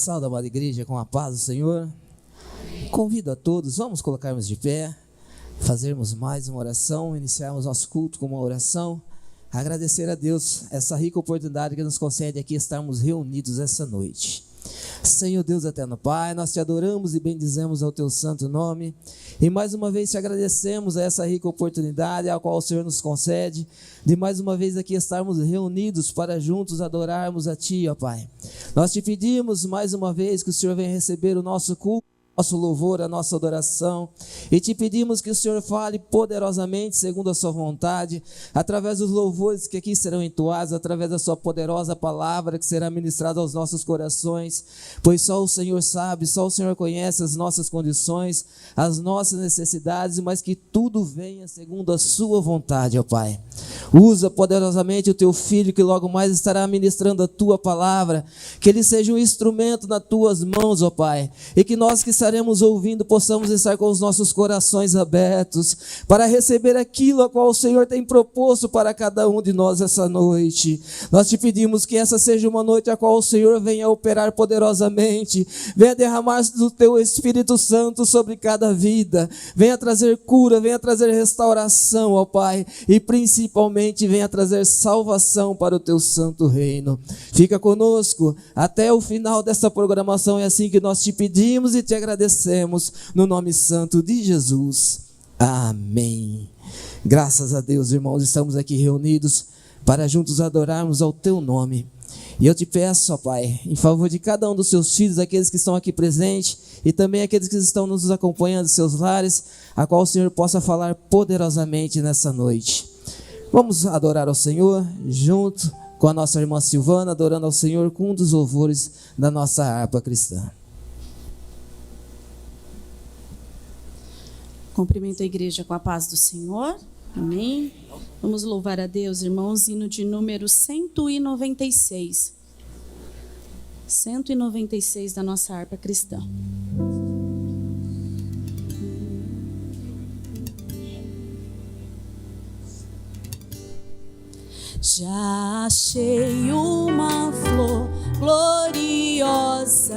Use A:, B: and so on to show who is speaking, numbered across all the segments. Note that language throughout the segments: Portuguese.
A: Salve, amada igreja, com a paz do Senhor. Convido a todos, vamos colocarmos de pé, fazermos mais uma oração, iniciarmos nosso culto com uma oração, agradecer a Deus essa rica oportunidade que nos concede aqui estarmos reunidos essa noite. Senhor Deus eterno Pai, nós te adoramos e bendizemos ao teu santo nome, e mais uma vez te agradecemos a essa rica oportunidade a qual o Senhor nos concede, de mais uma vez aqui estarmos reunidos para juntos adorarmos a ti, ó Pai. Nós te pedimos mais uma vez que o Senhor venha receber o nosso culto, nosso louvor, a nossa adoração, e te pedimos que o Senhor fale poderosamente segundo a sua vontade, através dos louvores que aqui serão entoados, através da sua poderosa palavra que será ministrada aos nossos corações, pois só o Senhor sabe, só o Senhor conhece as nossas condições, as nossas necessidades, mas que tudo venha segundo a sua vontade, ó Pai. Usa poderosamente o teu filho que logo mais estará ministrando a tua palavra, que ele seja um instrumento nas tuas mãos, ó Pai, e que nós que estaremos ouvindo, possamos estar com os nossos corações abertos para receber aquilo a qual o Senhor tem proposto para cada um de nós essa noite. Nós te pedimos que essa seja uma noite a qual o Senhor venha operar poderosamente, venha derramar do teu Espírito Santo sobre cada vida, venha trazer cura, venha trazer restauração, ó Pai, e principalmente venha trazer salvação para o teu santo reino. Fica conosco até o final dessa programação, é assim que nós te pedimos e te agradecemos no nome santo de Jesus. Amém. Graças a Deus, irmãos, estamos aqui reunidos para juntos adorarmos ao teu nome. E eu te peço, ó Pai, em favor de cada um dos seus filhos, aqueles que estão aqui presentes e também aqueles que estão nos acompanhando em seus lares, a qual o Senhor possa falar poderosamente nessa noite. Vamos adorar ao Senhor junto com a nossa irmã Silvana, adorando ao Senhor com um dos louvores da nossa harpa cristã.
B: Cumprimento a igreja com a paz do Senhor. Amém. Vamos louvar a Deus, irmãos, hino de número 196. 196 da nossa harpa cristã. Já achei uma flor gloriosa,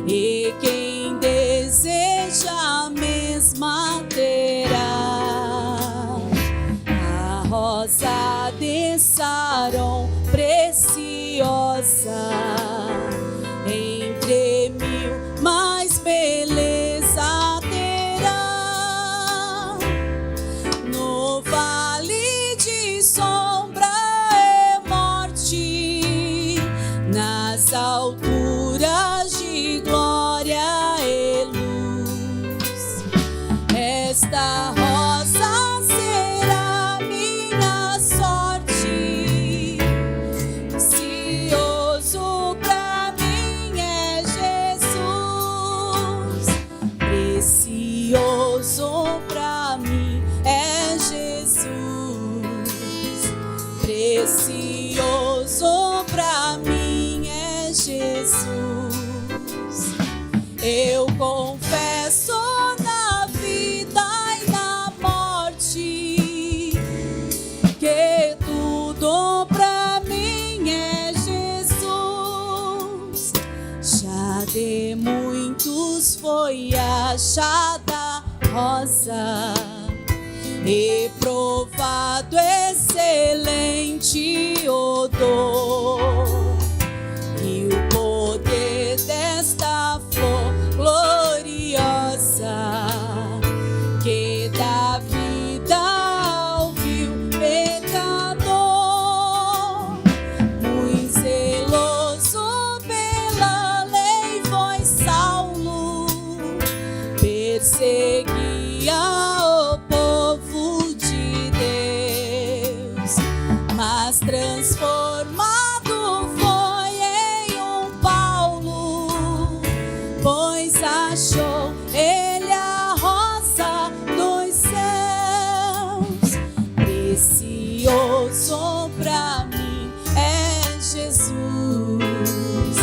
B: e quem deseja a mesma terá. A rosa de Saron preciosa, entre mil mais beleza terá. No vale de sombra e morte, nas alturas de glória e luz, esta rosa será minha sorte. Precioso pra mim é Jesus, precioso pra mim é Jesus, precioso pra mim é Jesus. Eu confesso na vida e na morte que tudo pra mim é Jesus. Já de muitos foi achada rosa, e provado excelente odor, e o poder desta flor gloriosa, que dá vida ao vil pecador. Muito zeloso pela lei foi Saulo, perseguia o povo de Deus, mas transformado foi em um Paulo, pois achou ele a rosa dos céus. Precioso pra mim é Jesus,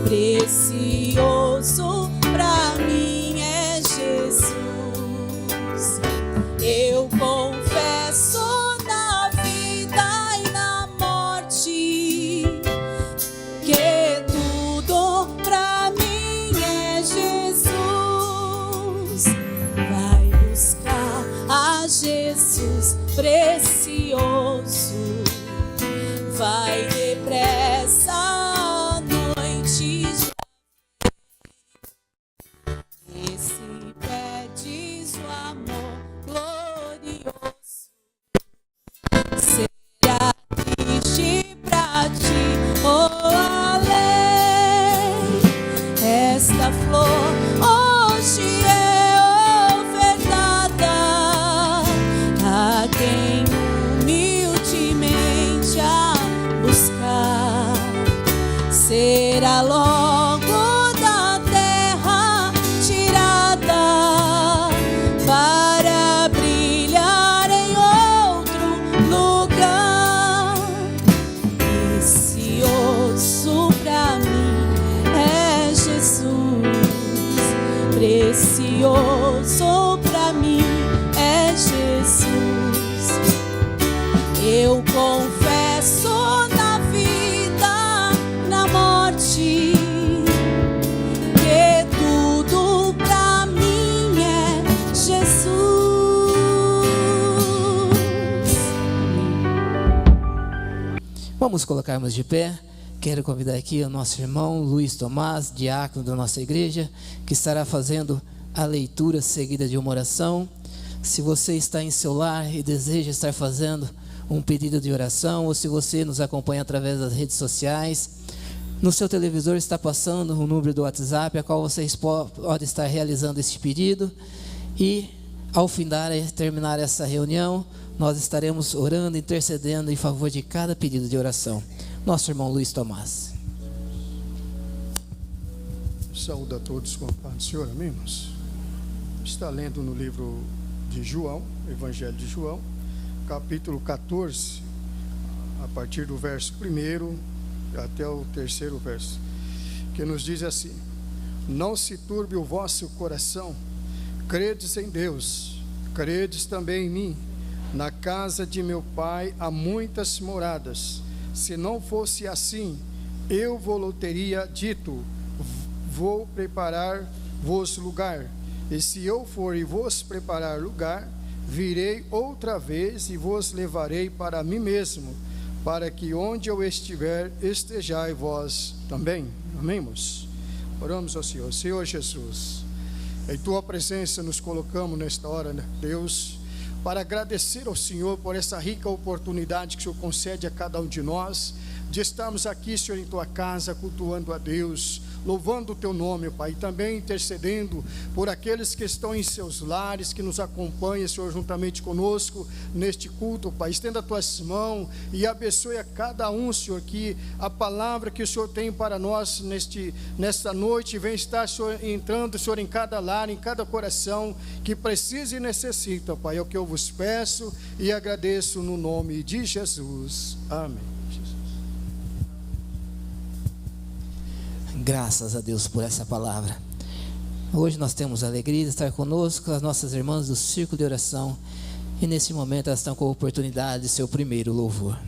B: precioso pra mim é Jesus. Eu confesso na vida e na morte vai depressa, a noite já vem. Se pedes o amor glorioso, será triste pra ti, oh além. Esta flor hoje é ofertada a quem humildemente a buscar. Será logo da terra tirada para brilhar em outro lugar. Precioso pra mim é Jesus, precioso pra mim é Jesus. Eu confesso na vida, na morte, que tudo pra mim é Jesus.
A: Vamos colocarmos de pé. Quero convidar aqui o nosso irmão Luiz Tomás, diácono da nossa igreja, que estará fazendo a leitura seguida de uma oração. Se você está em seu lar e deseja estar fazendo um pedido de oração, ou se você nos acompanha através das redes sociais, no seu televisor está passando o número do WhatsApp, a qual vocês podem estar realizando este pedido. E ao terminar essa reunião, nós estaremos orando, intercedendo em favor de cada pedido de oração. Nosso irmão Luiz Tomás.
C: Saúde a todos com a paz do Senhor, amém, irmãos? Está lendo no livro de João, Evangelho de João, capítulo 14, a partir do verso 1 até o 3º verso, que nos diz assim: não se turbe o vosso coração, credes em Deus, credes também em mim. Na casa de meu pai há muitas moradas. Se não fosse assim, eu vos teria dito: vou preparar-vos lugar. E se eu for e vos preparar lugar, virei outra vez e vos levarei para mim mesmo, para que onde eu estiver, estejai vós também. Amém, irmãos? Oramos ao Senhor. Senhor Jesus, em tua presença nos colocamos nesta hora, né, Deus, para agradecer ao Senhor por essa rica oportunidade que o Senhor concede a cada um de nós, de estarmos aqui, Senhor, em tua casa, cultuando a Deus, louvando o teu nome, Pai, e também intercedendo por aqueles que estão em seus lares, que nos acompanham, Senhor, juntamente conosco neste culto, Pai. Estenda as tuas mãos e abençoe a cada um, Senhor, que a palavra que o Senhor tem para nós nesta noite vem estar, Senhor, entrando, Senhor, em cada lar, em cada coração que precisa e necessita, Pai. É o que eu vos peço e agradeço no nome de Jesus. Amém.
A: Graças a Deus por essa palavra. Hoje nós temos a alegria de estar conosco as nossas irmãs do Círculo de Oração, e nesse momento elas estão com a oportunidade de ser o primeiro louvor.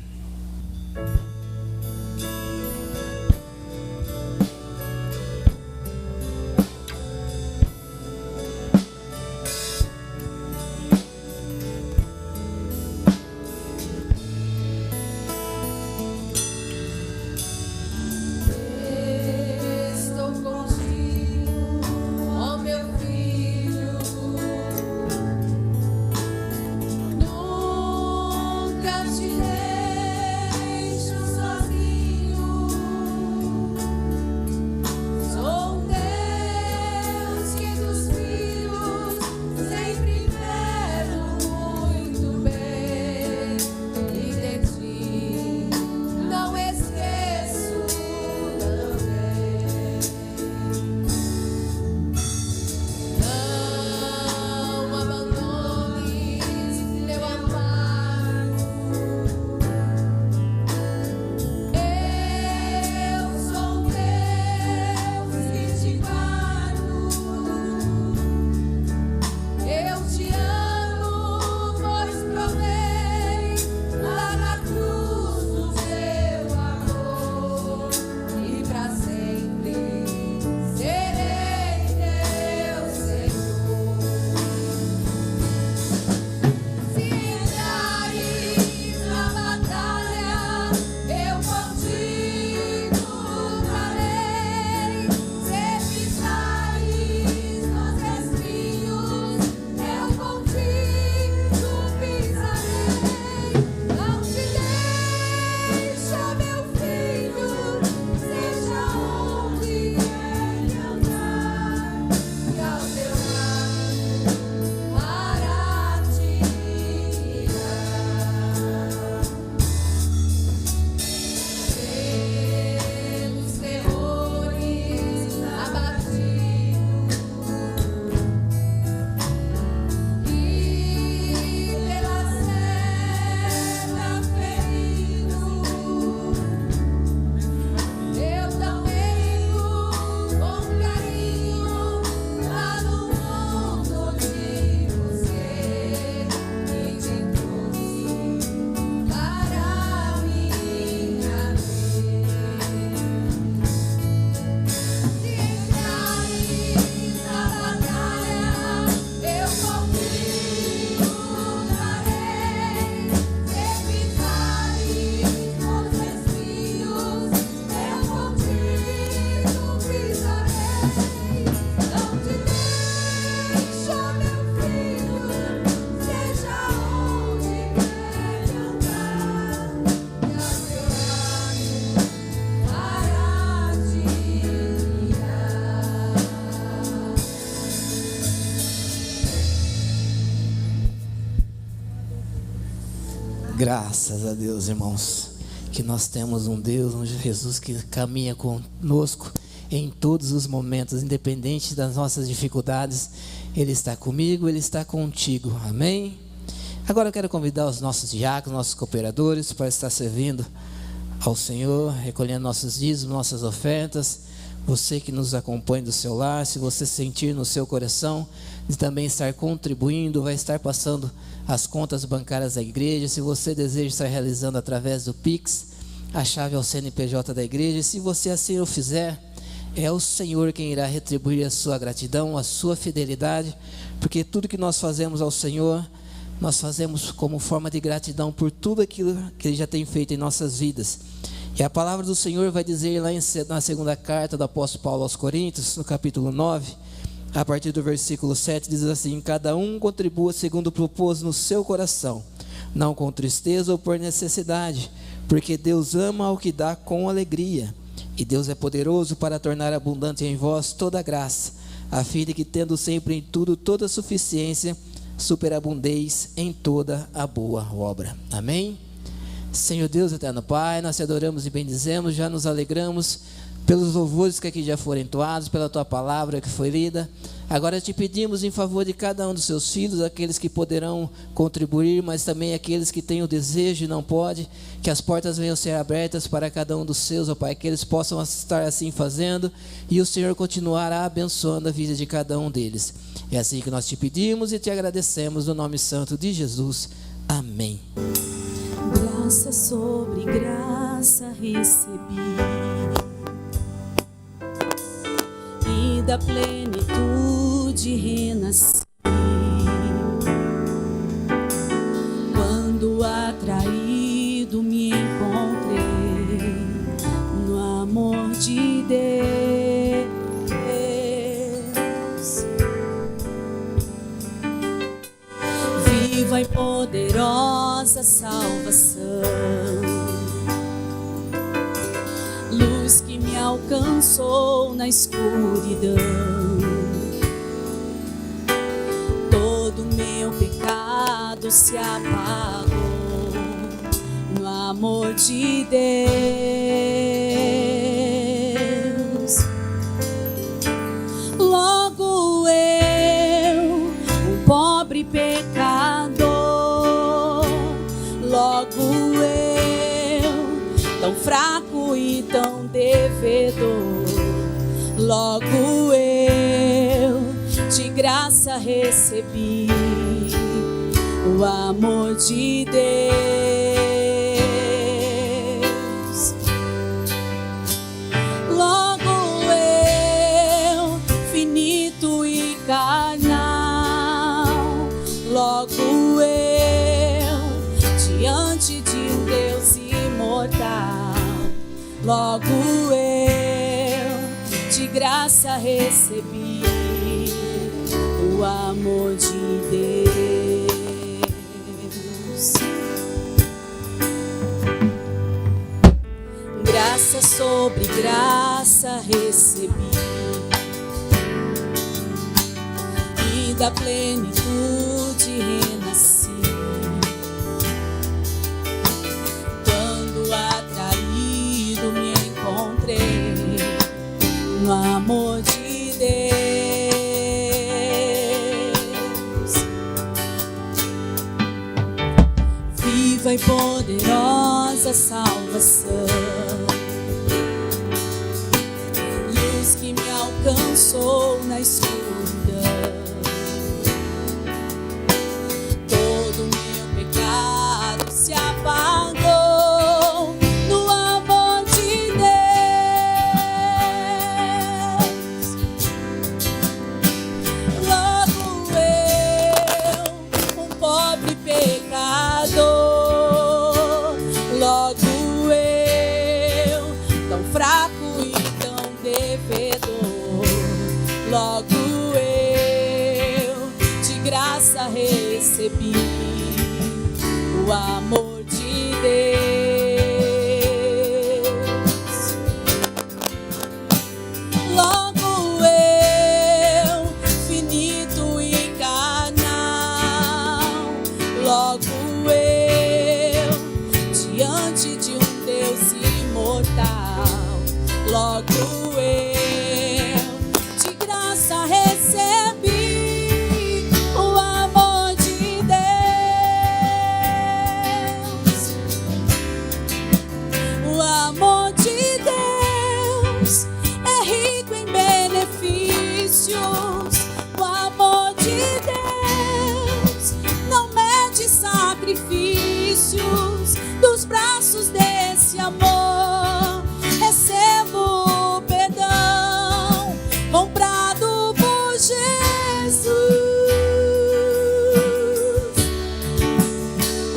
D: Nunca te
A: Graças a Deus, irmãos, que nós temos um Deus, um Jesus que caminha conosco em todos os momentos, independente das nossas dificuldades. Ele está comigo, Ele está contigo, amém? Agora eu quero convidar os nossos diáconos, nossos cooperadores, para estar servindo ao Senhor, recolhendo nossos dízimos, nossas ofertas. Você que nos acompanha do seu lar, se você sentir no seu coração de também estar contribuindo, vai estar passando as contas bancárias da igreja. Se você deseja estar realizando através do Pix, a chave é o CNPJ da igreja. E se você assim o fizer, é o Senhor quem irá retribuir a sua gratidão, a sua fidelidade, porque tudo que nós fazemos ao Senhor, nós fazemos como forma de gratidão por tudo aquilo que Ele já tem feito em nossas vidas. E a palavra do Senhor vai dizer lá na segunda carta do apóstolo Paulo aos Coríntios, no capítulo 9, a partir do versículo 7, diz assim: cada um contribua segundo o propósito no seu coração, não com tristeza ou por necessidade, porque Deus ama ao que dá com alegria. E Deus é poderoso para tornar abundante em vós toda a graça, a fim de que, tendo sempre em tudo toda a suficiência, superabundeis em toda a boa obra. Amém? Senhor Deus, eterno Pai, nós te adoramos e bendizemos, já nos alegramos pelos louvores que aqui já foram entoados, pela tua palavra que foi lida. Agora te pedimos em favor de cada um dos seus filhos, aqueles que poderão contribuir, mas também aqueles que têm o desejo e não podem, que as portas venham ser abertas para cada um dos seus, ó Pai, que eles possam estar assim fazendo, e o Senhor continuará abençoando a vida de cada um deles. É assim que nós te pedimos e te agradecemos, no nome santo de Jesus. Amém.
B: Graça sobre graça recebi, e da plenitude renasci, quando atraído me encontrei no amor de Deus. Viva e poderosa salvação, luz que me alcançou na escuridão. Todo meu pecado se apagou no amor de Deus. Logo eu, um pobre pecador, logo eu, tão fraco e tão devedor, logo eu de graça recebi o amor de Deus. Logo eu, finito e carnal, logo eu, diante de um Deus imortal, logo eu, de graça recebi o amor de Deus. Graça sobre graça recebi, e da plenitude renasci, quando atraído me encontrei no amor de Deus. Viva e poderosa salvação, luz que me alcançou na escuridão. Todo meu pecado se apagou no amor de Deus. Logo eu, um pobre pecador, logo eu, tão fraco e tão devedor, logo eu, de graça recebi o amor de Deus. Logo eu, finito e carnal, logo eu, imortal. Logo eu de graça recebi o amor de Deus. O amor de Deus é rico em benefícios. O amor de Deus não mede sacrifícios. Dos braços desse amor recebo perdão, comprado por Jesus.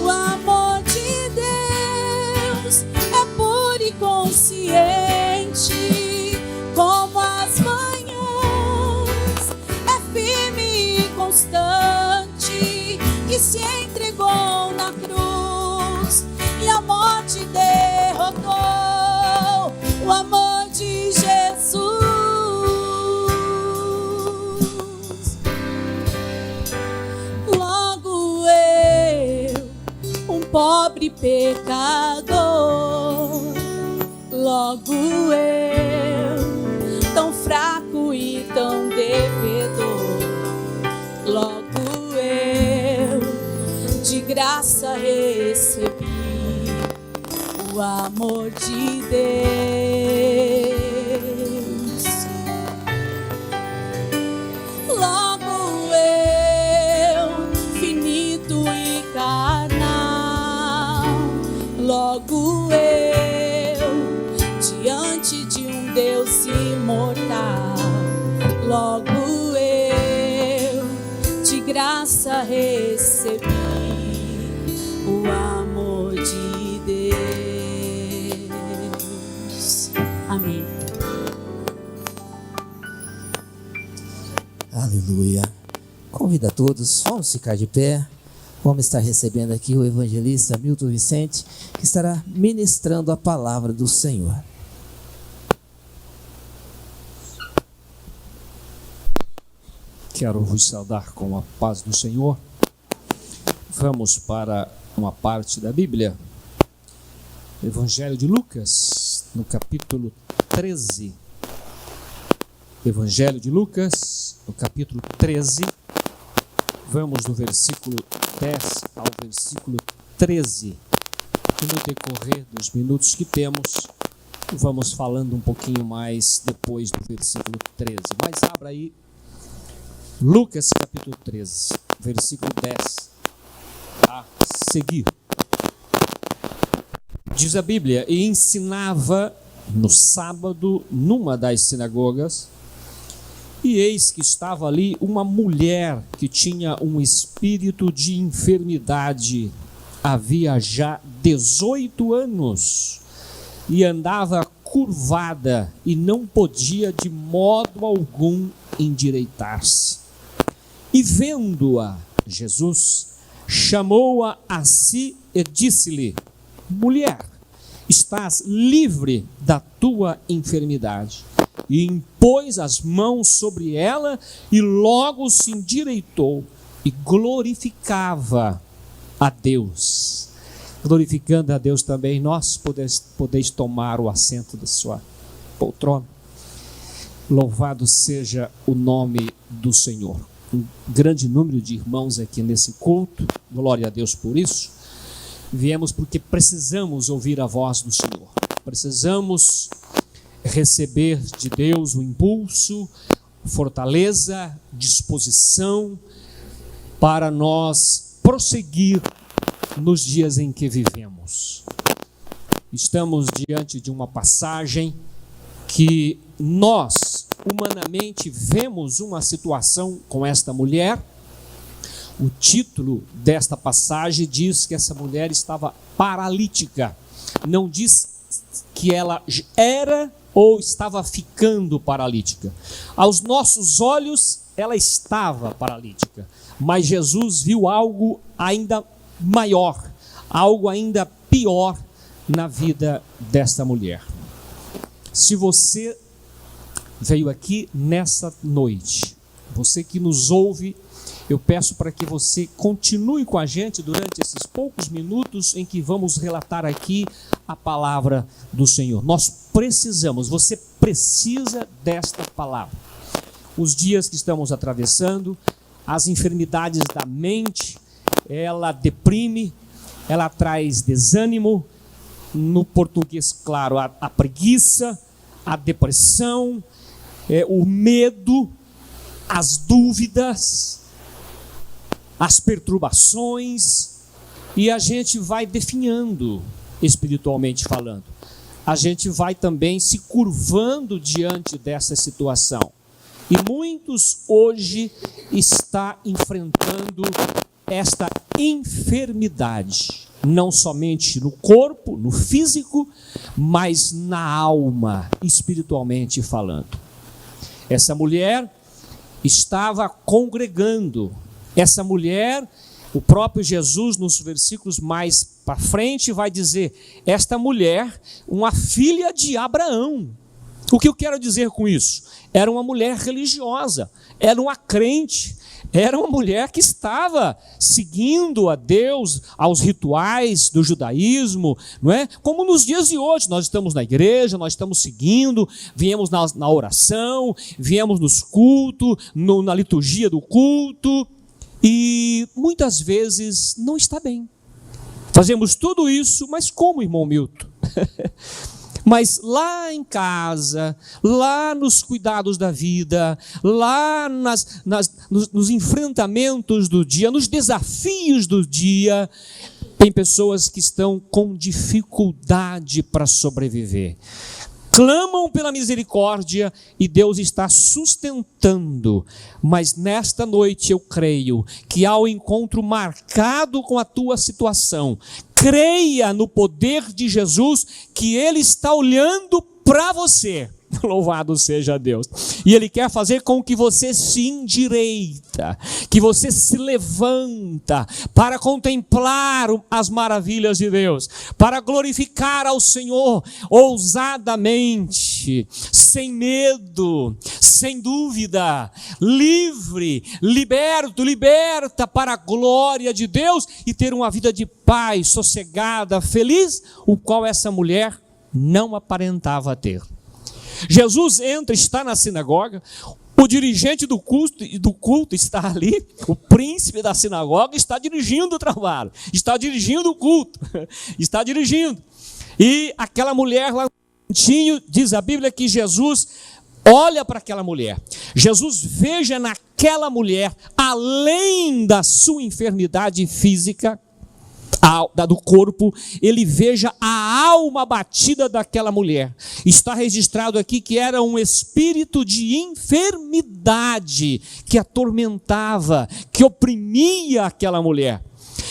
B: O amor de Deus é puro e consciente, como as manhãs, é firme e constante, que se entregou na cruz e a morte derrotou. O amor de Jesus. Logo eu, um pobre pecador, logo eu, tão fraco e tão devedor, logo eu, de graça recebi o amor de Deus. Logo eu, finito e carnal, logo eu, diante de um Deus imortal, logo eu, de graça recebi o amor de Deus. Amém.
A: Aleluia. Convido a todos, vamos ficar de pé. Vamos estar recebendo aqui o evangelista Milton Vicente, que estará ministrando a palavra do Senhor.
D: Quero vos saudar com a paz do Senhor. Vamos para uma parte da Bíblia. Evangelho de Lucas, no capítulo 13. Evangelho de Lucas, no capítulo 13. Vamos do versículo 10 ao versículo 13. E no decorrer dos minutos que temos, vamos falando um pouquinho mais depois do versículo 13. Mas abra aí Lucas capítulo 13, versículo 10 a seguir. Diz a Bíblia: e ensinava no sábado numa das sinagogas, e eis que estava ali uma mulher que tinha um espírito de enfermidade, havia já 18 anos, e andava curvada e não podia de modo algum endireitar-se. E vendo-a, Jesus chamou-a a si e disse-lhe: mulher, estás livre da tua enfermidade. E impôs as mãos sobre ela, e logo se endireitou e glorificava a Deus. Glorificando a Deus também, nós podeis tomar o assento da sua poltrona. Louvado seja o nome do Senhor. Um grande número de irmãos aqui nesse culto, glória a Deus por isso. Viemos porque precisamos ouvir a voz do Senhor, precisamos receber de Deus o impulso, fortaleza, disposição para nós prosseguir nos dias em que vivemos. Estamos diante de uma passagem que nós, humanamente, vemos uma situação com esta mulher. O título desta passagem diz que essa mulher estava paralítica. Não diz que ela era ou estava ficando paralítica. Aos nossos olhos, ela estava paralítica. Mas Jesus viu algo ainda maior, algo ainda pior na vida desta mulher. Se você veio aqui nessa noite, você que nos ouve, eu peço para que você continue com a gente durante esses poucos minutos em que vamos relatar aqui a palavra do Senhor. Nós precisamos, você precisa desta palavra. Os dias que estamos atravessando, as enfermidades da mente, ela deprime, ela traz desânimo, no português, claro, a preguiça, a depressão, o medo, as dúvidas, as perturbações, e a gente vai definhando, espiritualmente falando. A gente vai também se curvando diante dessa situação. E muitos hoje estão enfrentando esta enfermidade, não somente no corpo, no físico, mas na alma, espiritualmente falando. Essa mulher estava congregando. Essa mulher, o próprio Jesus, nos versículos mais para frente, vai dizer: esta mulher, uma filha de Abraão. O que eu quero dizer com isso? Era uma mulher religiosa, era uma crente, era uma mulher que estava seguindo a Deus, aos rituais do judaísmo, não é? Como nos dias de hoje, nós estamos na igreja, nós estamos seguindo, viemos na oração, viemos nos cultos, na liturgia do culto, e muitas vezes não está bem. Fazemos tudo isso, mas como, irmão Milton? Mas lá em casa, lá nos cuidados da vida, lá nos enfrentamentos do dia, nos desafios do dia, tem pessoas que estão com dificuldade para sobreviver. Clamam pela misericórdia e Deus está sustentando. Mas nesta noite eu creio que há um encontro marcado com a tua situação. Creia no poder de Jesus, que Ele está olhando para você. Louvado seja Deus. E Ele quer fazer com que você se endireita, que você se levanta para contemplar as maravilhas de Deus, para glorificar ao Senhor ousadamente, sem medo, sem dúvida, livre, liberta para a glória de Deus e ter uma vida de paz, sossegada, feliz, o qual essa mulher não aparentava ter. Jesus entra, está na sinagoga, o dirigente do culto está ali, o príncipe da sinagoga está dirigindo o trabalho, está dirigindo o culto, está dirigindo. E aquela mulher lá no cantinho, diz a Bíblia que Jesus olha para aquela mulher. Jesus veja naquela mulher, além da sua enfermidade física, do corpo, ele veja a alma batida daquela mulher. Está registrado aqui que era um espírito de enfermidade que atormentava, que oprimia aquela mulher.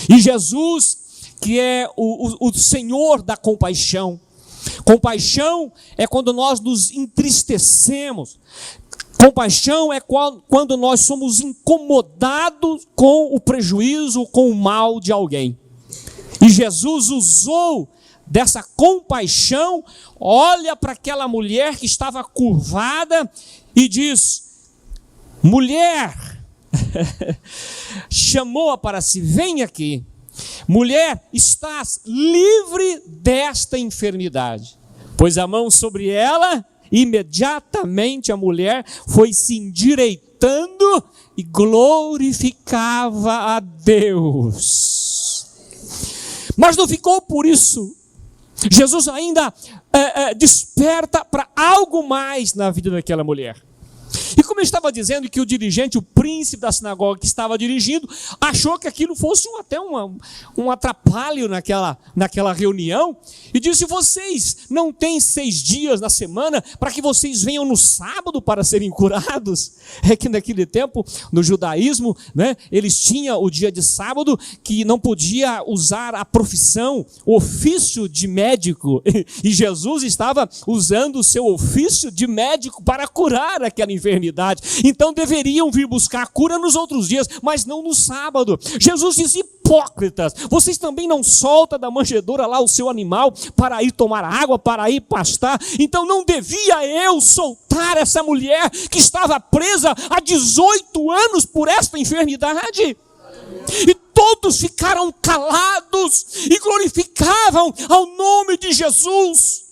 D: E Jesus, que é o Senhor da compaixão. Compaixão é quando nós nos entristecemos. Compaixão é quando nós somos incomodados com o prejuízo, com o mal de alguém. E Jesus usou dessa compaixão, olha para aquela mulher que estava curvada e diz: mulher, chamou-a para si, vem aqui. Mulher, estás livre desta enfermidade. Pôs a mão sobre ela, imediatamente a mulher foi se endireitando e glorificava a Deus. Mas não ficou por isso. Jesus ainda desperta para algo mais na vida daquela mulher. E como eu estava dizendo que o dirigente, o príncipe da sinagoga que estava dirigindo, achou que aquilo fosse até um atrapalho naquela reunião, e disse: vocês não têm 6 dias na semana para que vocês venham no sábado para serem curados? É que naquele tempo, no judaísmo, né, eles tinham o dia de sábado que não podia usar a profissão, o ofício de médico, e Jesus estava usando o seu ofício de médico para curar aquela enfermidade. Então deveriam vir buscar a cura nos outros dias, mas não no sábado. Jesus diz: hipócritas, vocês também não soltam da manjedoura lá o seu animal para ir tomar água, para ir pastar? Então não devia eu soltar essa mulher que estava presa há 18 anos por esta enfermidade? E todos ficaram calados e glorificavam ao nome de Jesus.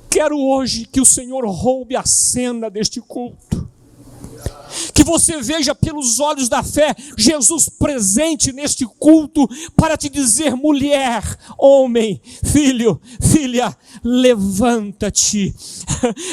D: Quero hoje que o Senhor roube a cena deste culto. Que você veja pelos olhos da fé Jesus presente neste culto para te dizer: mulher, homem, filho, filha, levanta-te,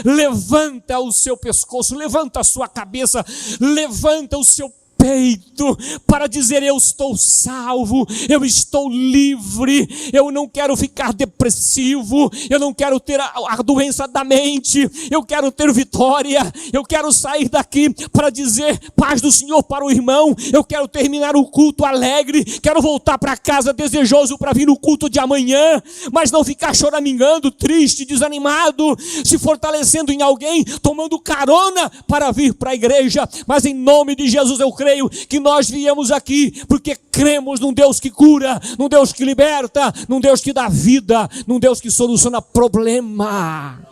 D: levanta o seu pescoço, levanta a sua cabeça, levanta o seu peito para dizer: eu estou salvo, eu estou livre, eu não quero ficar depressivo, eu não quero ter a doença da mente, eu quero ter vitória, eu quero sair daqui para dizer paz do Senhor para o irmão, eu quero terminar o culto alegre, quero voltar para casa desejoso para vir no culto de amanhã, mas não ficar choramingando, triste, desanimado, se fortalecendo em alguém, tomando carona para vir para a igreja. Mas em nome de Jesus eu creio que nós viemos aqui porque cremos num Deus que cura, num Deus que liberta, num Deus que dá vida, num Deus que soluciona problema.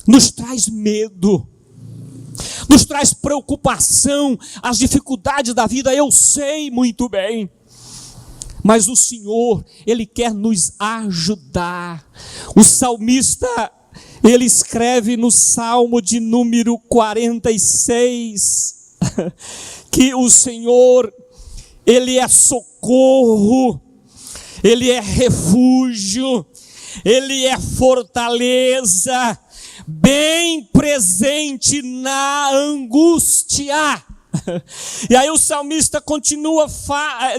D: Nos traz medo, nos traz preocupação, as dificuldades da vida, eu sei muito bem. Mas o Senhor, Ele quer nos ajudar. O salmista, ele escreve no Salmo de número 46, que o Senhor, Ele é socorro, Ele é refúgio, Ele é fortaleza, bem presente na angústia. E aí o salmista continua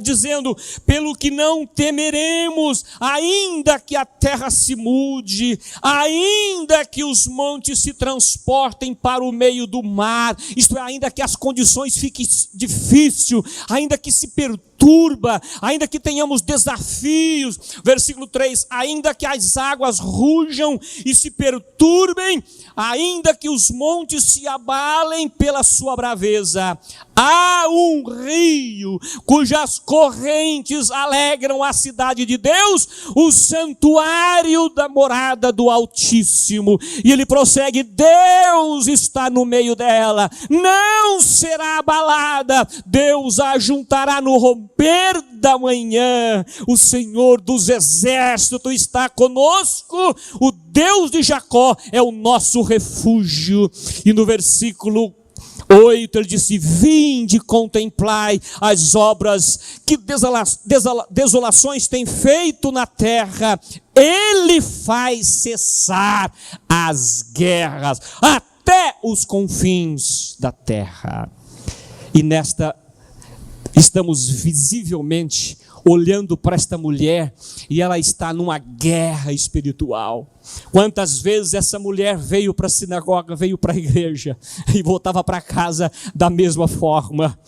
D: dizendo: pelo que não temeremos, ainda que a terra se mude, ainda que os montes se transportem para o meio do mar, isto é, ainda que as condições fiquem difíceis, ainda que se perturba, ainda que tenhamos desafios. Versículo 3, ainda que as águas rujam e se perturbem, ainda que os montes se abalem pela sua braveza, há um rio cujas correntes alegram a cidade de Deus, o santuário da morada do Altíssimo. E ele prossegue: Deus está no meio dela, não será abalada, Deus a juntará no romper da manhã. O Senhor dos exércitos está conosco, o Deus de Jacó é o nosso refúgio. E no versículo 8 ele disse: vinde, contemplai as obras que desolações tem feito na terra, Ele faz cessar as guerras até os confins da terra. E nesta estamos visivelmente olhando para esta mulher e ela está numa guerra espiritual. Quantas vezes essa mulher veio para a sinagoga, veio para a igreja e voltava para casa da mesma forma,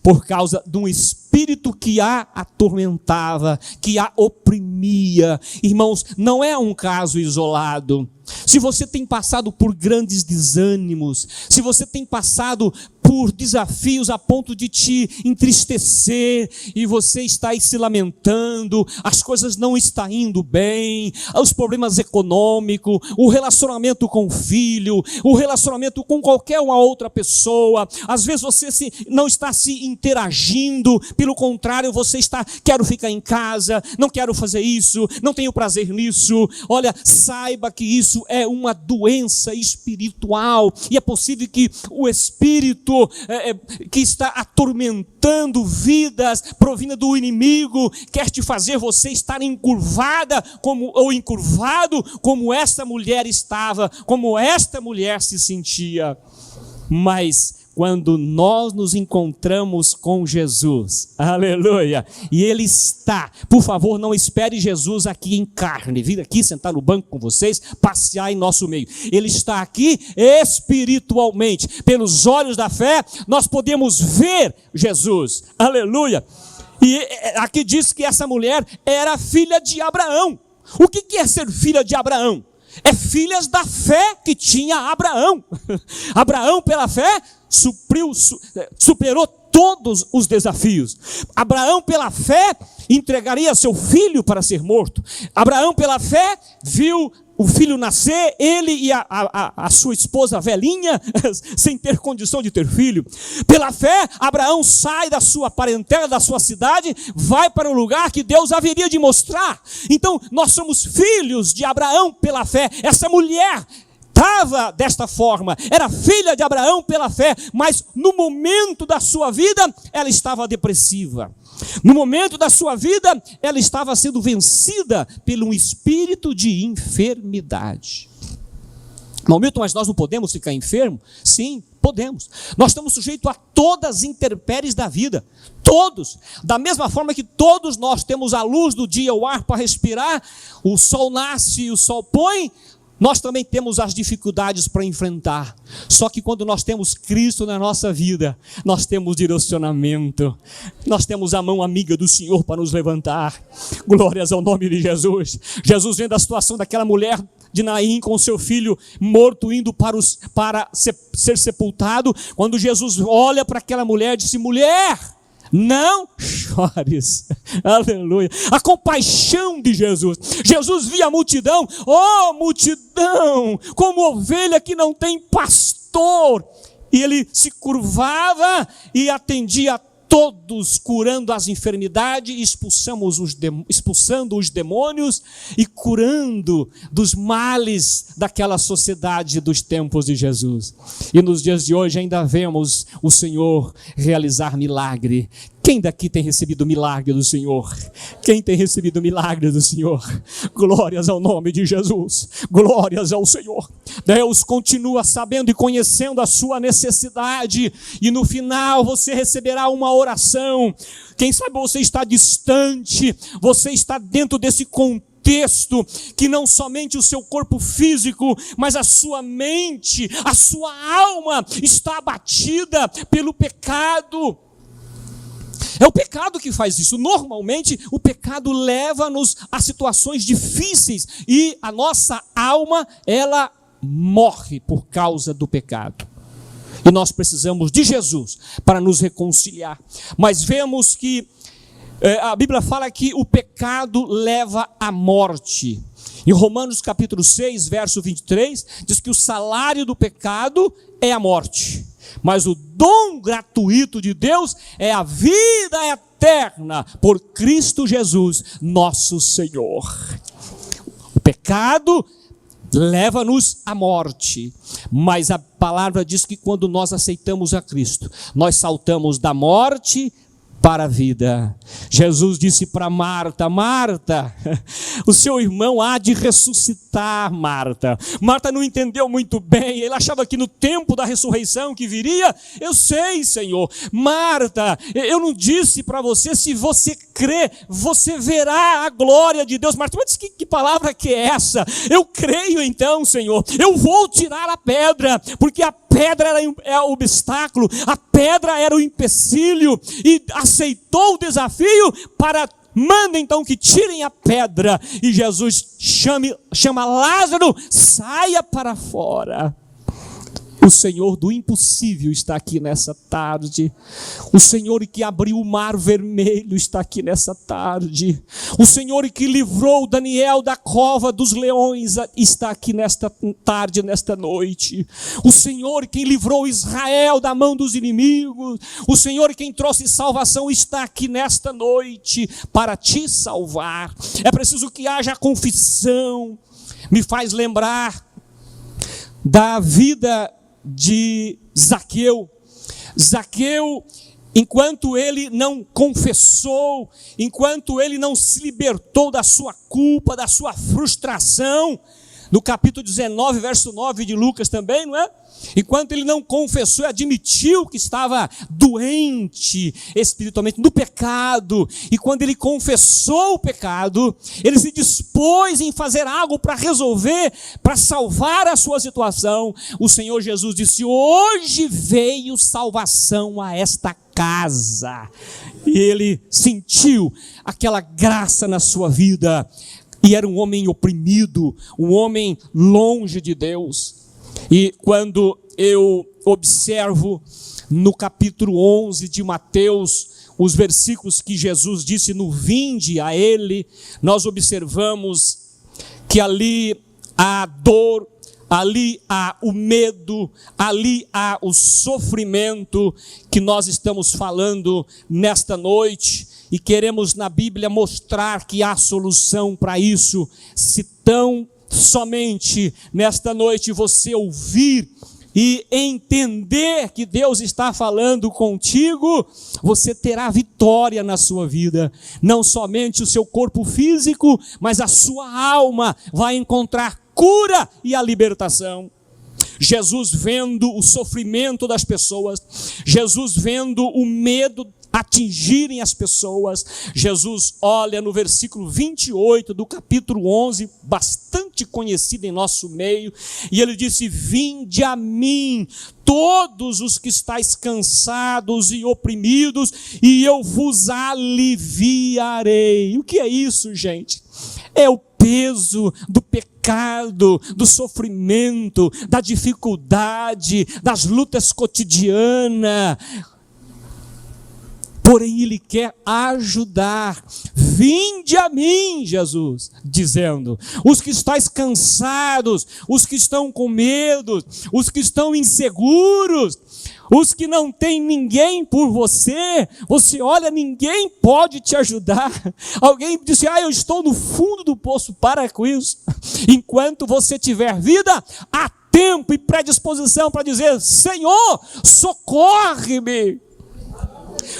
D: por causa de um espírito que a atormentava, que a oprimia. Irmãos, não é um caso isolado. Se você tem passado por grandes desânimos, se você tem passado por desafios a ponto de te entristecer e você está aí se lamentando, as coisas não estão indo bem, os problemas econômicos, o relacionamento com o filho, o relacionamento com qualquer uma outra pessoa, às vezes você não está se interagindo, pelo contrário, você está: quero ficar em casa, não quero fazer isso, não tenho prazer nisso. Olha, saiba que isso é uma doença espiritual, e é possível que o espírito que está atormentando vidas, provinda do inimigo, quer te fazer você estar encurvada ou encurvado, como esta mulher estava, como esta mulher se sentia. Mas quando nós nos encontramos com Jesus, aleluia, e Ele está, por favor, não espere Jesus aqui em carne, vir aqui sentar no banco com vocês, passear em nosso meio. Ele está aqui espiritualmente. Pelos olhos da fé, nós podemos ver Jesus, aleluia. E aqui diz que essa mulher era filha de Abraão. O que é ser filha de Abraão? É filhas da fé que tinha Abraão. Abraão, pela fé, superou todos os desafios. Abraão, pela fé, entregaria seu filho para ser morto. Abraão, pela fé, viu o filho nascer, ele e a sua esposa velhinha, sem ter condição de ter filho. Pela fé, Abraão sai da sua parentela, da sua cidade, vai para o lugar que Deus haveria de mostrar. Então, nós somos filhos de Abraão pela fé. Essa mulher estava desta forma, era filha de Abraão pela fé, mas no momento da sua vida, ela estava depressiva. No momento da sua vida, ela estava sendo vencida por um espírito de enfermidade. Milton, mas nós não podemos ficar enfermos? Sim, podemos. Nós estamos sujeitos a todas as intempéries da vida. Todos. Da mesma forma que todos nós temos a luz do dia, o ar para respirar, o sol nasce e o sol põe, nós também temos as dificuldades para enfrentar. Só que quando nós temos Cristo na nossa vida, nós temos direcionamento. Nós temos a mão amiga do Senhor para nos levantar. Glórias ao nome de Jesus. Jesus vendo a situação daquela mulher de Naim com seu filho morto indo para ser sepultado. Quando Jesus olha para aquela mulher, disse: mulher, não chores. Aleluia. A compaixão de Jesus. Jesus via a multidão, oh multidão, como ovelha que não tem pastor. E ele se curvava e atendia a todos, curando as enfermidades, expulsando os demônios e curando dos males daquela sociedade dos tempos de Jesus. E nos dias de hoje ainda vemos o Senhor realizar milagre. Quem daqui tem recebido o milagre do Senhor? Quem tem recebido o milagre do Senhor? Glórias ao nome de Jesus. Glórias ao Senhor. Deus continua sabendo e conhecendo a sua necessidade. E no final você receberá uma oração. Quem sabe você está distante. Você está dentro desse contexto que não somente o seu corpo físico, mas a sua mente, a sua alma está abatida pelo pecado. É o pecado que faz isso. Normalmente o pecado leva-nos a situações difíceis e a nossa alma, ela morre por causa do pecado. E nós precisamos de Jesus para nos reconciliar. Mas vemos que a Bíblia fala que o pecado leva à morte. Em Romanos capítulo 6, verso 23, diz que o salário do pecado é a morte. Mas o dom gratuito de Deus é a vida eterna por Cristo Jesus, nosso Senhor. O pecado leva-nos à morte, mas a palavra diz que quando nós aceitamos a Cristo, nós saltamos da morte para a vida. Jesus disse para Marta: Marta, o seu irmão há de ressuscitar, Marta. Marta não entendeu muito bem, ele achava que no tempo da ressurreição que viria, eu sei, Senhor. Marta, eu não disse para você, se você crer, você verá a glória de Deus. Marta, mas que palavra que é essa? Eu creio então, Senhor, eu vou tirar a pedra, porque a pedra era o obstáculo, a pedra era o empecilho, e aceitou o desafio para, manda então que tirem a pedra, e Jesus chama Lázaro, saia para fora. O Senhor do impossível está aqui nessa tarde. O Senhor que abriu o mar vermelho está aqui nessa tarde. O Senhor que livrou Daniel da cova dos leões está aqui nesta tarde, nesta noite. O Senhor quem livrou Israel da mão dos inimigos. O Senhor quem trouxe salvação está aqui nesta noite para te salvar. É preciso que haja confissão. Me faz lembrar da vida de Zaqueu. Zaqueu, enquanto ele não confessou, enquanto ele não se libertou da sua culpa, da sua frustração, no capítulo 19, verso 9 de Lucas também, não é? Enquanto ele não confessou e admitiu que estava doente espiritualmente no pecado, e quando ele confessou o pecado, ele se dispôs em fazer algo para resolver, para salvar a sua situação. O Senhor Jesus disse: hoje veio salvação a esta casa. E ele sentiu aquela graça na sua vida, e era um homem oprimido, um homem longe de Deus. E quando eu observo no capítulo 11 de Mateus, os versículos que Jesus disse no vinde a ele, nós observamos que ali há a dor, ali há o medo, ali há o sofrimento que nós estamos falando nesta noite, e queremos na Bíblia mostrar que há solução para isso, se tão somente nesta noite você ouvir e entender que Deus está falando contigo, você terá vitória na sua vida. Não somente o seu corpo físico, mas a sua alma vai encontrar cura e a libertação. Jesus vendo o sofrimento das pessoas, Jesus vendo o medo atingirem as pessoas, Jesus olha no versículo 28 do capítulo 11, bastante conhecido em nosso meio, e ele disse: vinde a mim, todos os que estáis cansados e oprimidos, e eu vos aliviarei. O que é isso, gente? É o peso do pecado, do sofrimento, da dificuldade, das lutas cotidianas. Porém, Ele quer ajudar. Vinde a mim, Jesus, dizendo: os que estáis cansados, os que estão com medo, os que estão inseguros, os que não têm ninguém por você, você olha, ninguém pode te ajudar. Alguém disse: eu estou no fundo do poço, para com isso. Enquanto você tiver vida, há tempo e predisposição para dizer: Senhor, socorre-me.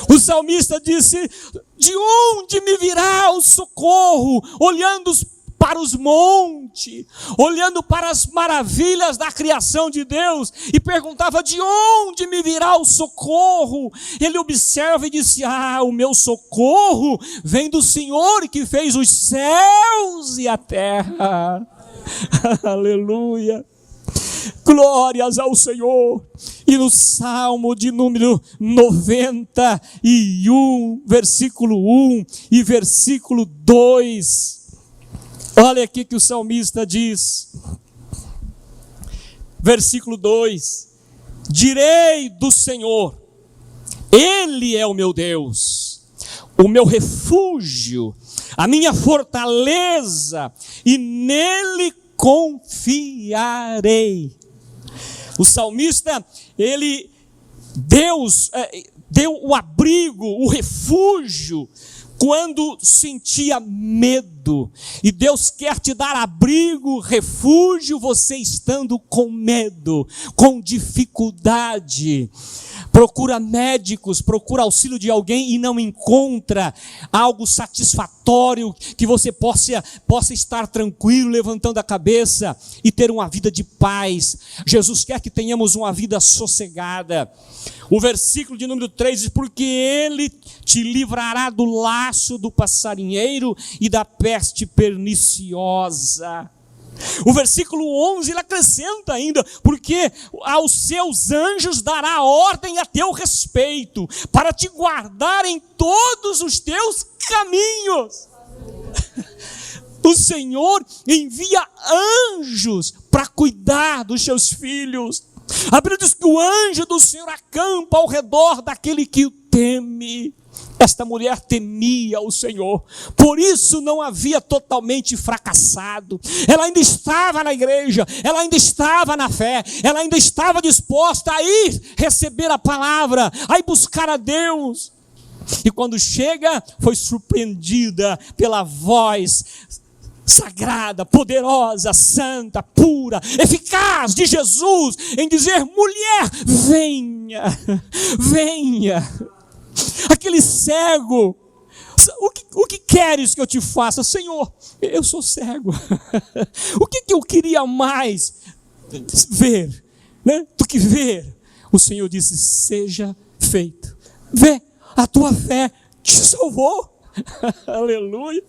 D: O salmista disse: de onde me virá o socorro? Olhando para os montes, olhando para as maravilhas da criação de Deus, e perguntava: de onde me virá o socorro? Ele observa e disse: o meu socorro vem do Senhor que fez os céus e a terra. Aleluia. Glórias ao Senhor. E no Salmo de número 91, versículo 1 e versículo 2, olha aqui que o salmista diz, versículo 2: direi do Senhor, Ele é o meu Deus, o meu refúgio, a minha fortaleza, e nele confiarei. O salmista, Deus deu o abrigo, o refúgio, quando sentia medo. E Deus quer te dar abrigo, refúgio, você estando com medo, com dificuldade. Procura médicos, procura auxílio de alguém e não encontra algo satisfatório que você possa estar tranquilo, levantando a cabeça e ter uma vida de paz. Jesus quer que tenhamos uma vida sossegada. O versículo de número 3 diz: porque Ele te livrará do laço do passarinheiro e da peste perniciosa. O versículo 11 ele acrescenta ainda: porque aos seus anjos dará ordem a teu respeito, para te guardar em todos os teus caminhos. O Senhor envia anjos para cuidar dos seus filhos. A Bíblia diz que o anjo do Senhor acampa ao redor daquele que o teme. Esta mulher temia o Senhor, por isso não havia totalmente fracassado. Ela ainda estava na igreja, ela ainda estava na fé, ela ainda estava disposta a ir receber a palavra, a ir buscar a Deus. E quando chega, foi surpreendida pela voz sagrada, poderosa, santa, pura, eficaz de Jesus em dizer: mulher, venha, venha. Aquele cego: o que queres que eu te faça? Senhor, eu sou cego. O que eu queria mais ver, né, do que ver? O Senhor disse: seja feito. Vê, a tua fé te salvou. Aleluia.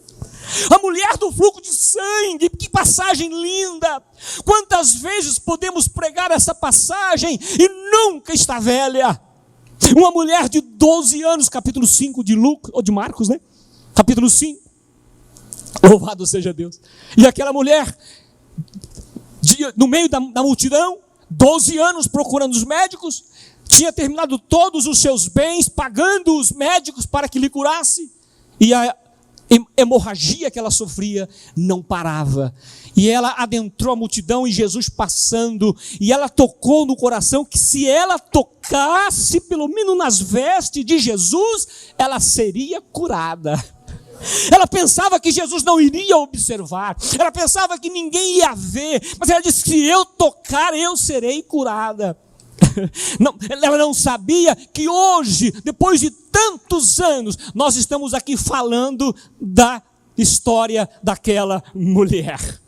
D: A mulher do fluxo de sangue, que passagem linda! Quantas vezes podemos pregar essa passagem e nunca está velha? Uma mulher de 12 anos, capítulo 5 de Lucas, ou de Marcos, né? Capítulo 5. Louvado seja Deus. E aquela mulher, no meio da multidão, 12 anos procurando os médicos, tinha terminado todos os seus bens, pagando os médicos para que lhe curasse. E hemorragia que ela sofria não parava. E ela adentrou a multidão e Jesus passando, e ela tocou no coração que se ela tocasse pelo menos nas vestes de Jesus, ela seria curada. Ela pensava que Jesus não iria observar, ela pensava que ninguém ia ver, mas ela disse: se eu tocar, eu serei curada. Não, ela não sabia que hoje, depois de tantos anos, nós estamos aqui falando da história daquela mulher.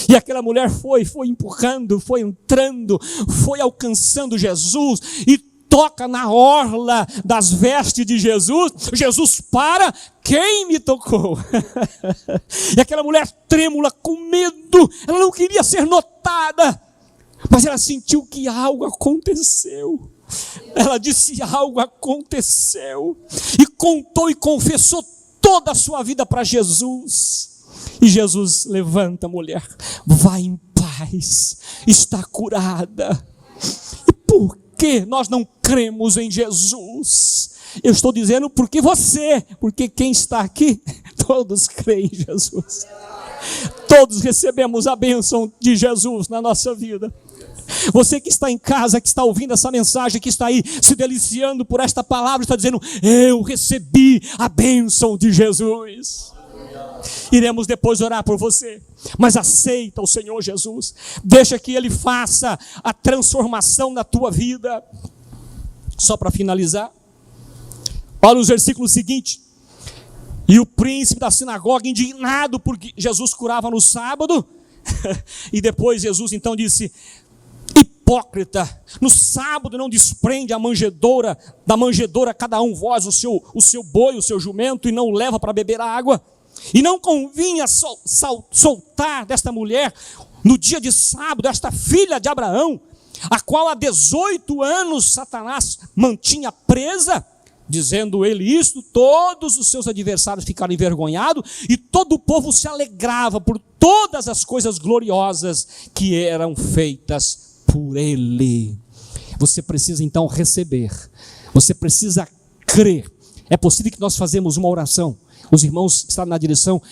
D: E aquela mulher foi empurrando, foi entrando, foi alcançando Jesus e toca na orla das vestes de Jesus. Jesus para: quem me tocou? E aquela mulher trêmula, com medo, ela não queria ser notada, mas ela sentiu que algo aconteceu. Ela disse: algo aconteceu, e contou e confessou toda a sua vida para Jesus. E Jesus levanta a mulher: vai em paz, está curada. E por que nós não cremos em Jesus? Eu estou dizendo porque quem está aqui, todos creem em Jesus. Todos recebemos a bênção de Jesus na nossa vida. Você que está em casa, que está ouvindo essa mensagem, que está aí se deliciando por esta palavra, está dizendo: eu recebi a bênção de Jesus. Iremos depois orar por você, mas aceita o Senhor Jesus, deixa que Ele faça a transformação na tua vida. Só para finalizar, olha os versículos seguintes. E o príncipe da sinagoga, indignado porque Jesus curava no sábado, e depois Jesus então disse: hipócrita, no sábado não desprende da manjedoura cada um vós o seu boi, o seu jumento, e não o leva para beber a água? E não convinha soltar desta mulher no dia de sábado, esta filha de Abraão, a qual há 18 anos Satanás mantinha presa? Dizendo ele isto, todos os seus adversários ficaram envergonhados, e todo o povo se alegrava por todas as coisas gloriosas que eram feitas por ele. Você precisa então receber, você precisa crer. É possível que nós fazemos uma oração. Os irmãos que estão na direção,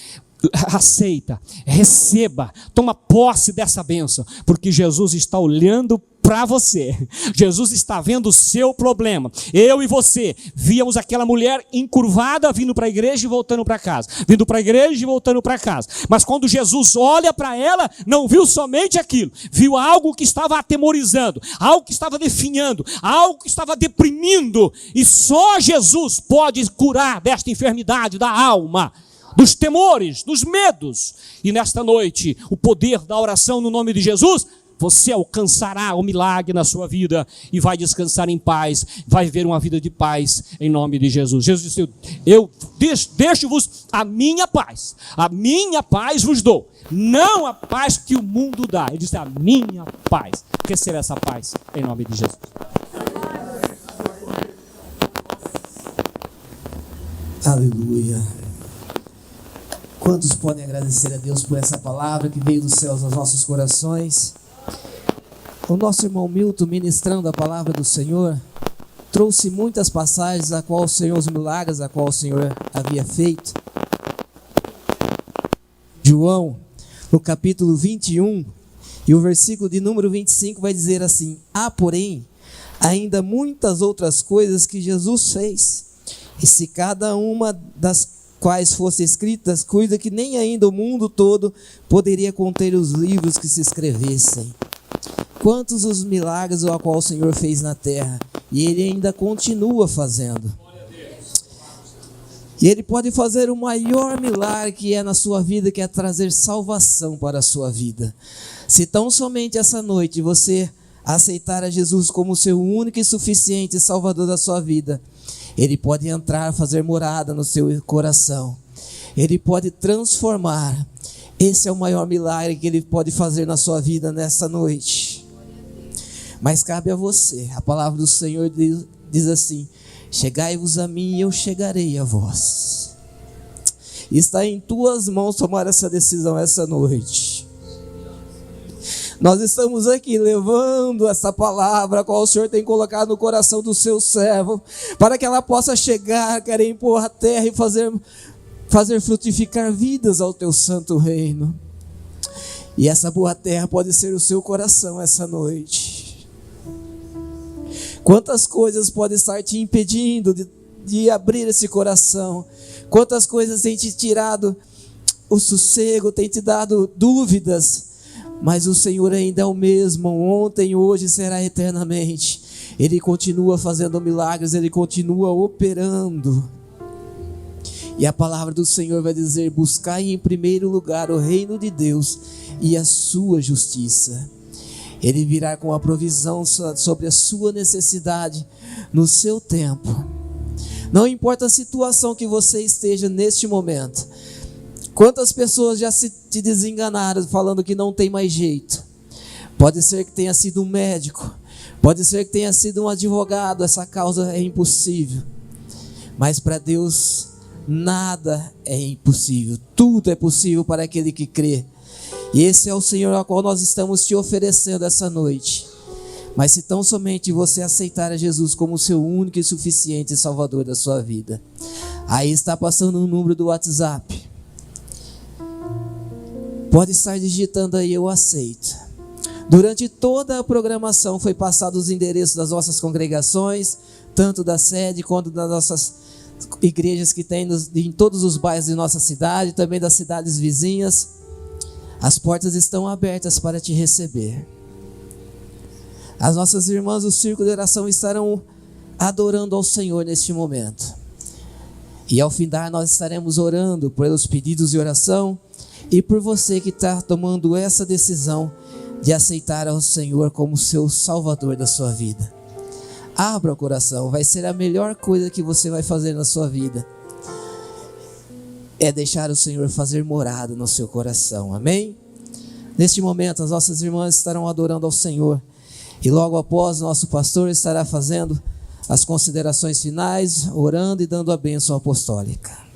D: aceita, receba, toma posse dessa bênção, porque Jesus está olhando para você. Jesus está vendo o seu problema. Eu e você víamos aquela mulher encurvada vindo para a igreja e voltando para casa, vindo para a igreja e voltando para casa. Mas quando Jesus olha para ela, não viu somente aquilo, viu algo que estava atemorizando, algo que estava definhando, algo que estava deprimindo. E só Jesus pode curar desta enfermidade da alma, dos temores, dos medos. E nesta noite, o poder da oração no nome de Jesus, você alcançará o milagre na sua vida e vai descansar em paz, vai viver uma vida de paz em nome de Jesus. Jesus disse: eu deixo-vos a minha paz vos dou, não a paz que o mundo dá. Ele disse: a minha paz. Receba essa paz em nome de Jesus.
A: Aleluia. Quantos podem agradecer a Deus por essa palavra que veio dos céus aos nossos corações? O nosso irmão Milton, ministrando a palavra do Senhor, trouxe muitas passagens a qual o Senhor, os milagres a qual o Senhor havia feito. João, no capítulo 21, e o versículo de número 25 vai dizer assim: há, porém, ainda muitas outras coisas que Jesus fez, e se cada uma das quais fosse escritas, coisa que nem ainda o mundo todo poderia conter os livros que se escrevessem. Quantos os milagres a qual o Senhor fez na terra, e Ele ainda continua fazendo. E Ele pode fazer o maior milagre que é na sua vida, que é trazer salvação para a sua vida. Se tão somente essa noite você aceitar a Jesus como seu único e suficiente Salvador da sua vida, Ele pode entrar, fazer morada no seu coração. Ele pode transformar. Esse é o maior milagre que Ele pode fazer na sua vida nessa noite. Mas cabe a você. A palavra do Senhor diz assim: chegai-vos a mim e eu chegarei a vós. Está em tuas mãos tomar essa decisão essa noite. Nós estamos aqui levando essa palavra, a qual o Senhor tem colocado no coração do seu servo, para que ela possa chegar, querer impor a terra e fazer fazer frutificar vidas ao teu santo reino. E essa boa terra pode ser o seu coração essa noite. Quantas coisas podem estar te impedindo de abrir esse coração? Quantas coisas têm te tirado o sossego, têm te dado dúvidas? Mas o Senhor ainda é o mesmo, ontem, hoje, será eternamente. Ele continua fazendo milagres, Ele continua operando. E a palavra do Senhor vai dizer: buscai em primeiro lugar o reino de Deus e a sua justiça. Ele virá com a provisão sobre a sua necessidade no seu tempo. Não importa a situação que você esteja neste momento. Quantas pessoas já te desenganaram falando que não tem mais jeito? Pode ser que tenha sido um médico, pode ser que tenha sido um advogado, essa causa é impossível. Mas para Deus nada é impossível, tudo é possível para aquele que crê. E esse é o Senhor ao qual nós estamos te oferecendo essa noite. Mas se tão somente você aceitar a Jesus como seu único e suficiente Salvador da sua vida. Aí está passando o número do WhatsApp. Pode estar digitando aí: eu aceito. Durante toda a programação foi passado os endereços das nossas congregações, tanto da sede quanto das nossas igrejas que tem em todos os bairros de nossa cidade, também das cidades vizinhas. As portas estão abertas para te receber. As nossas irmãs do Círculo de Oração estarão adorando ao Senhor neste momento. E ao findar nós estaremos orando pelos pedidos de oração e por você que está tomando essa decisão de aceitar ao Senhor como seu Salvador da sua vida. Abra o coração, vai ser a melhor coisa que você vai fazer na sua vida. É deixar o Senhor fazer morada no seu coração, amém? Neste momento as nossas irmãs estarão adorando ao Senhor. E logo após, nosso pastor estará fazendo as considerações finais, orando e dando a bênção apostólica.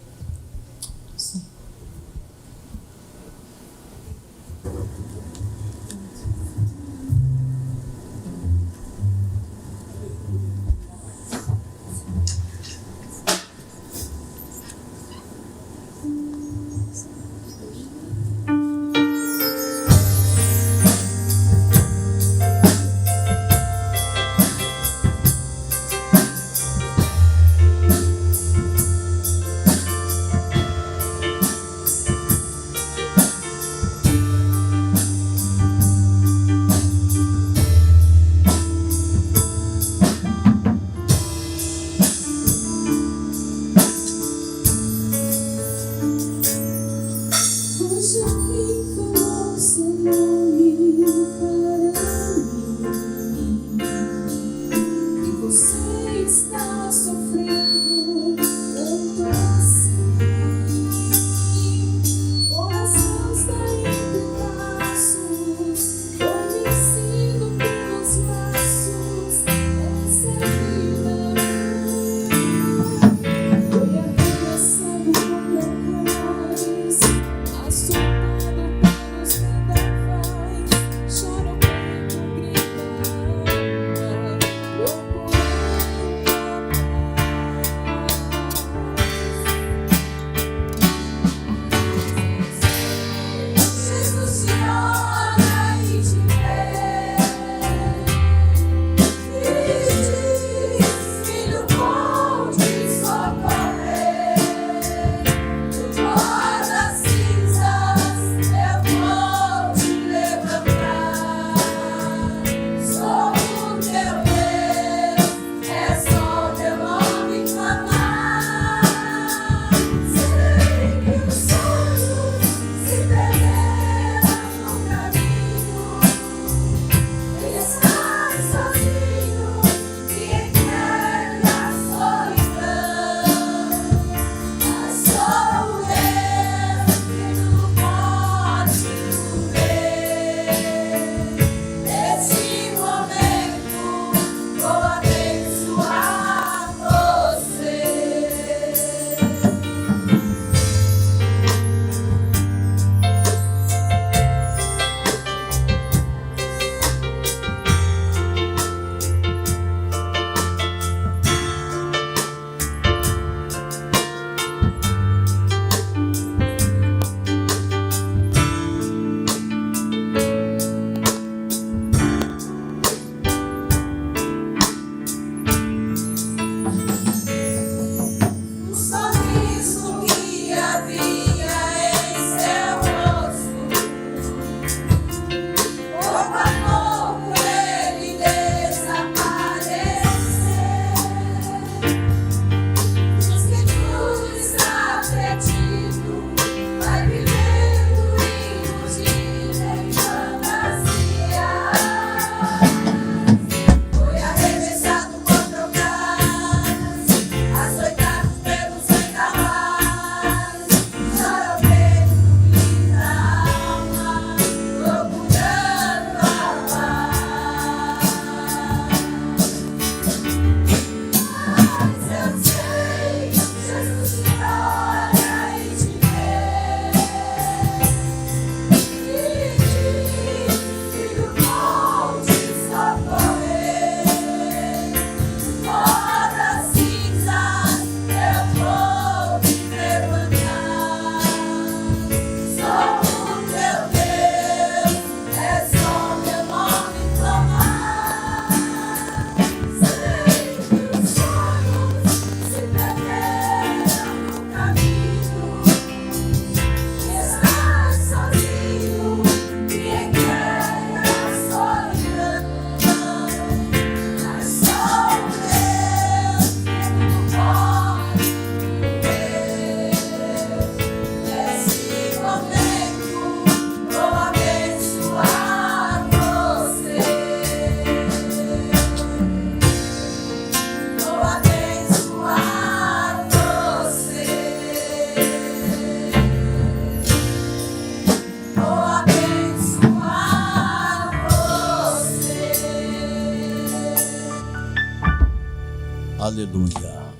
E: Aleluia.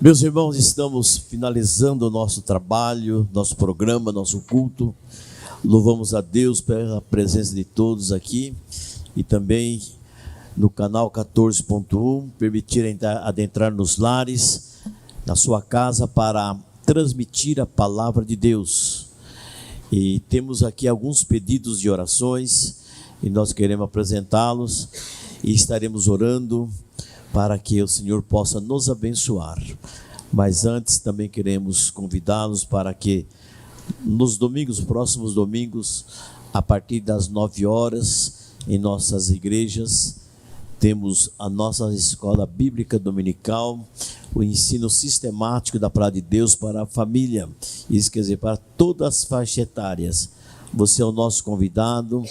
E: Meus irmãos, estamos finalizando o nosso trabalho, nosso programa, nosso culto. Louvamos a Deus pela presença de todos aqui e também no canal 14.1, permitir adentrar nos lares, na sua casa, para transmitir a palavra de Deus. E temos aqui alguns pedidos de orações e nós queremos apresentá-los e estaremos orando para que o Senhor possa nos abençoar. Mas antes também queremos convidá-los para que nos domingos, próximos domingos, a partir das 9 horas, em nossas igrejas, temos a nossa escola bíblica dominical, o ensino sistemático da palavra de Deus para a família, isso quer dizer, para todas as faixas etárias. Você é o nosso convidado,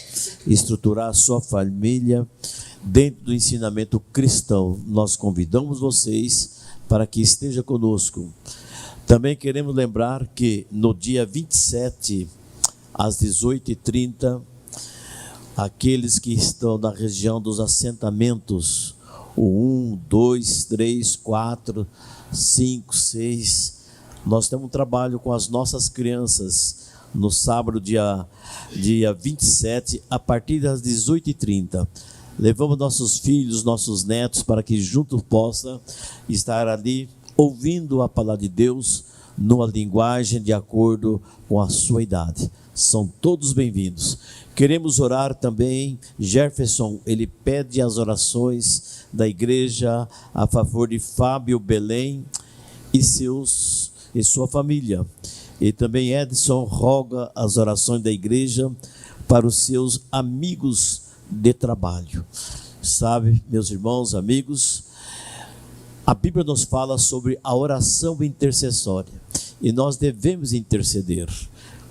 E: estruturar a sua família dentro do ensinamento cristão. Nós convidamos vocês para que esteja conosco. Também queremos lembrar que no dia 27, às 18h30, aqueles que estão na região dos assentamentos, o 1, 2, 3, 4, 5, 6, nós temos um trabalho com as nossas crianças no sábado, dia 27, a partir das 18h30. Levamos nossos filhos, nossos netos, para que juntos possam estar ali ouvindo a palavra de Deus numa linguagem de acordo com a sua idade. São todos bem-vindos. Queremos orar também. Jefferson, ele pede as orações da igreja a favor de Fábio Belém e sua família. E também Edson roga as orações da igreja para os seus amigos de trabalho. Sabe, meus irmãos, amigos, a Bíblia nos fala sobre a oração intercessória e nós devemos interceder.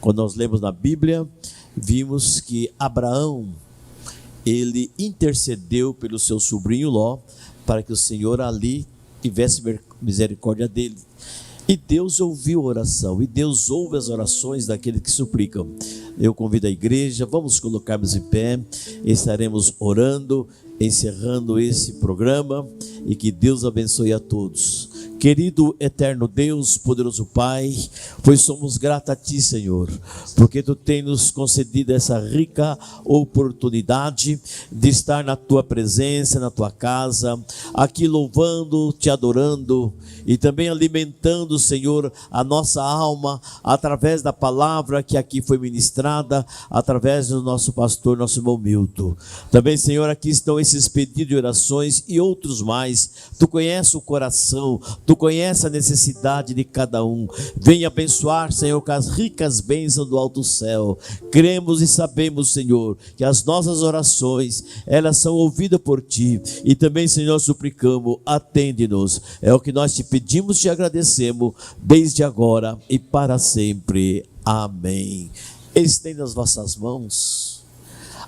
E: Quando nós lemos na Bíblia, vimos que Abraão, ele intercedeu pelo seu sobrinho Ló, para que o Senhor ali tivesse misericórdia dele. E Deus ouviu a oração, e Deus ouve as orações daqueles que suplicam. Eu convido a igreja, vamos colocarmos em pé, estaremos orando, encerrando esse programa, e que Deus abençoe a todos. Querido eterno Deus, poderoso Pai, pois somos gratos a Ti, Senhor, porque Tu tens nos concedido essa rica oportunidade de estar na Tua presença, na Tua casa, aqui louvando, Te adorando e também alimentando, Senhor, a nossa alma através da palavra que aqui foi ministrada, através do nosso pastor, nosso irmão Milton. Também, Senhor, aqui estão esses pedidos de orações e outros mais. Tu conheces o coração, Tu conheces a necessidade de cada um. Venha abençoar, Senhor, com as ricas bênçãos do alto céu. Cremos e sabemos, Senhor, que as nossas orações, elas são ouvidas por Ti. E também, Senhor, suplicamos, atende-nos. É o que nós Te pedimos e Te agradecemos, desde agora e para sempre. Amém. Estenda as vossas mãos.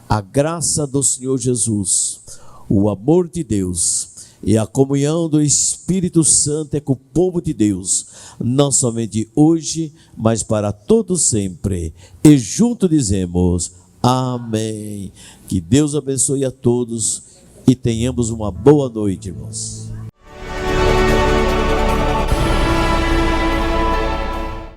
E: A graça do Senhor Jesus, o amor de Deus e a comunhão do Espírito Santo é com o povo de Deus, não somente hoje, mas para todo sempre. E junto dizemos amém. Que Deus abençoe a todos e tenhamos uma boa noite, irmãos.